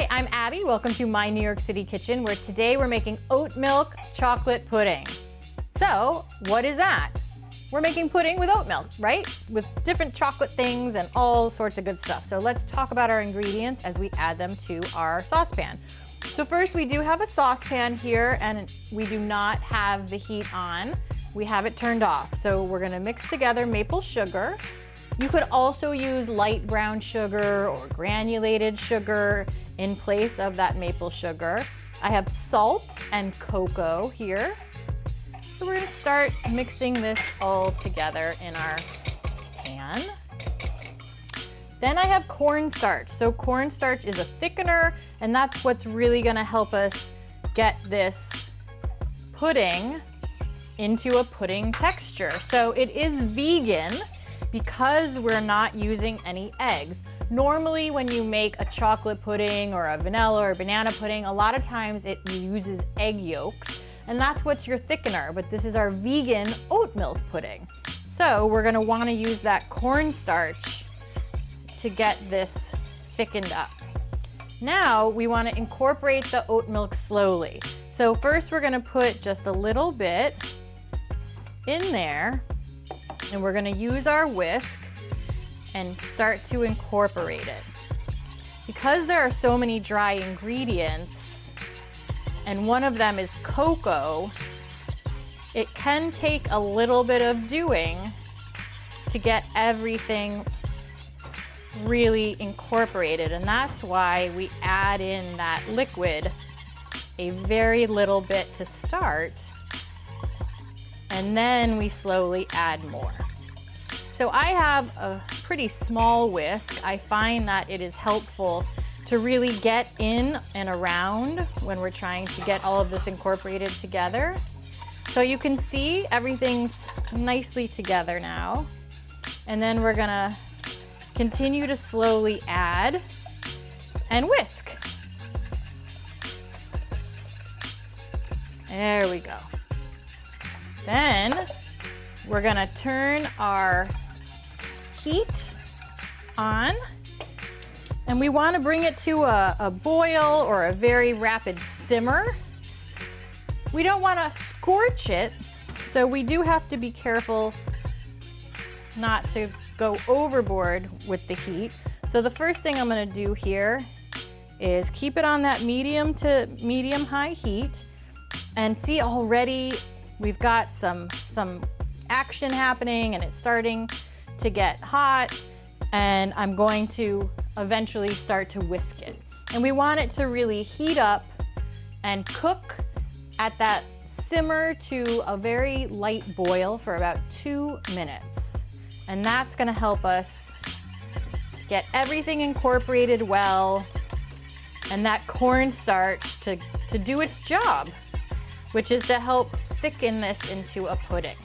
Hi, I'm Abby. Welcome to my New York City kitchen, where today we're making oat milk chocolate pudding. So, what is that? We're making pudding with oat milk, right? With different chocolate things and all sorts of good stuff. So let's talk about our ingredients as we add them to our saucepan. So first, we do have a saucepan here, and we do not have the heat on. We have it turned off. So we're gonna mix together maple sugar. You could also use light brown sugar or granulated sugar in place of that maple sugar. I have salt and cocoa here. So we're gonna start mixing this all together in our pan. Then I have cornstarch. So cornstarch is a thickener, and that's what's really gonna help us get this pudding into a pudding texture. So it is vegan, because we're not using any eggs. Normally when you make a chocolate pudding or a vanilla or banana pudding, a lot of times it uses egg yolks, and that's what's your thickener, but this is our vegan oat milk pudding. So we're gonna wanna use that cornstarch to get this thickened up. Now we wanna incorporate the oat milk slowly. So first we're gonna put just a little bit in there, and we're gonna use our whisk and start to incorporate it. Because there are so many dry ingredients, and one of them is cocoa, it can take a little bit of doing to get everything really incorporated, and that's why we add in that liquid a very little bit to start, and then we slowly add more. So I have a pretty small whisk. I find that it is helpful to really get in and around when we're trying to get all of this incorporated together. So you can see everything's nicely together now. And then we're gonna continue to slowly add and whisk. There we go. Then we're gonna turn our heat on, and we wanna bring it to a boil or a very rapid simmer. We don't wanna scorch it, so we do have to be careful not to go overboard with the heat. So the first thing I'm gonna do here is keep it on that medium to medium high heat, and see already we've got some action happening, and it's starting to get hot, and I'm going to eventually start to whisk it. And we want it to really heat up and cook at that simmer to a very light boil for about 2 minutes. And that's gonna help us get everything incorporated well, and that cornstarch to do its job, which is to help thicken this into a pudding.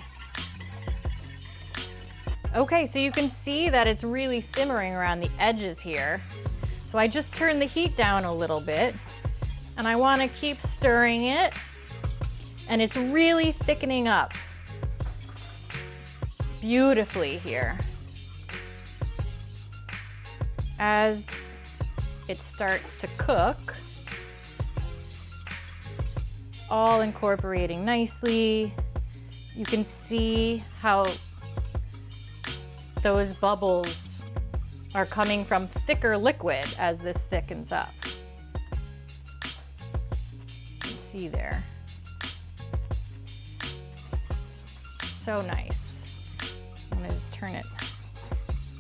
Okay, so you can see that it's really simmering around the edges here. So I just turned the heat down a little bit, and I wanna keep stirring it, and it's really thickening up beautifully here. As it starts to cook, all incorporating nicely. You can see how those bubbles are coming from thicker liquid as this thickens up. You can see there. So nice. I'm gonna just turn it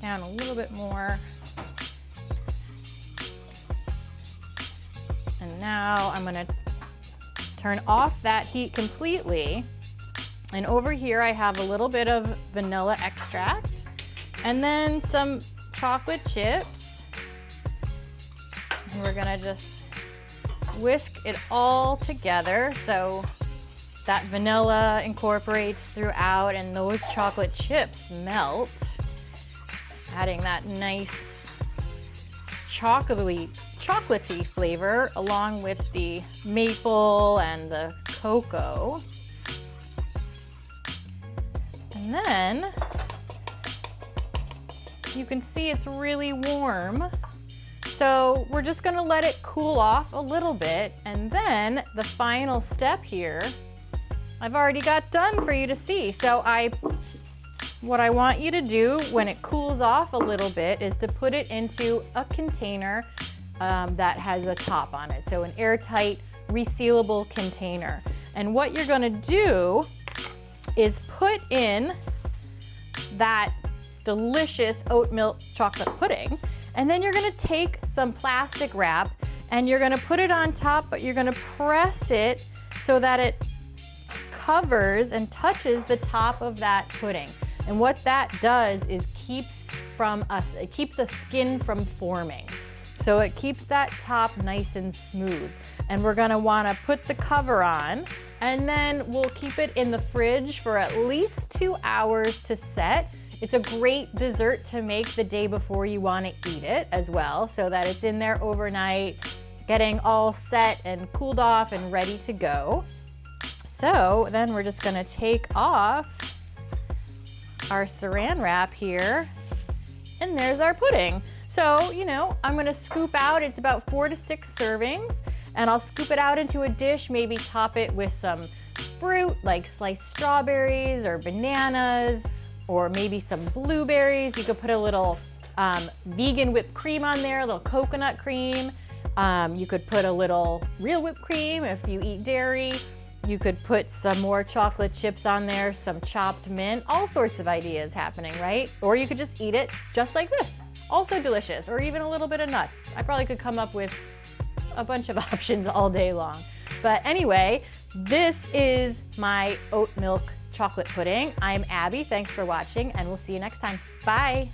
down a little bit more. And now I'm gonna turn off that heat completely. And over here I have a little bit of vanilla extract, and then some chocolate chips. And we're gonna just whisk it all together so that vanilla incorporates throughout and those chocolate chips melt, adding that nice chocolatey flavor along with the maple and the cocoa. And then you can see it's really warm. So we're just gonna let it cool off a little bit, and then the final step here, I've already got done for you to see. So what I want you to do when it cools off a little bit is to put it into a container that has a top on it. So an airtight, resealable container. And what you're gonna do is put in that delicious oat milk chocolate pudding, and then you're gonna take some plastic wrap and you're gonna put it on top, but you're gonna press it so that it covers and touches the top of that pudding. And what that does is keeps the skin from forming. So it keeps that top nice and smooth. And we're gonna wanna put the cover on, and then we'll keep it in the fridge for at least 2 hours to set. It's a great dessert to make the day before you wanna eat it as well, so that it's in there overnight, getting all set and cooled off and ready to go. So then we're just gonna take off our saran wrap here, and there's our pudding. So, you know, I'm gonna scoop out, it's about 4 to 6 servings, and I'll scoop it out into a dish, maybe top it with some fruit, like sliced strawberries or bananas, or maybe some blueberries. You could put a little vegan whipped cream on there, a little coconut cream. You could put a little real whipped cream if you eat dairy. You could put some more chocolate chips on there, some chopped mint, all sorts of ideas happening, right? Or you could just eat it just like this. Also delicious, or even a little bit of nuts. I probably could come up with a bunch of options all day long. But anyway, this is my oat milk chocolate pudding. I'm Abby, thanks for watching, and we'll see you next time. Bye.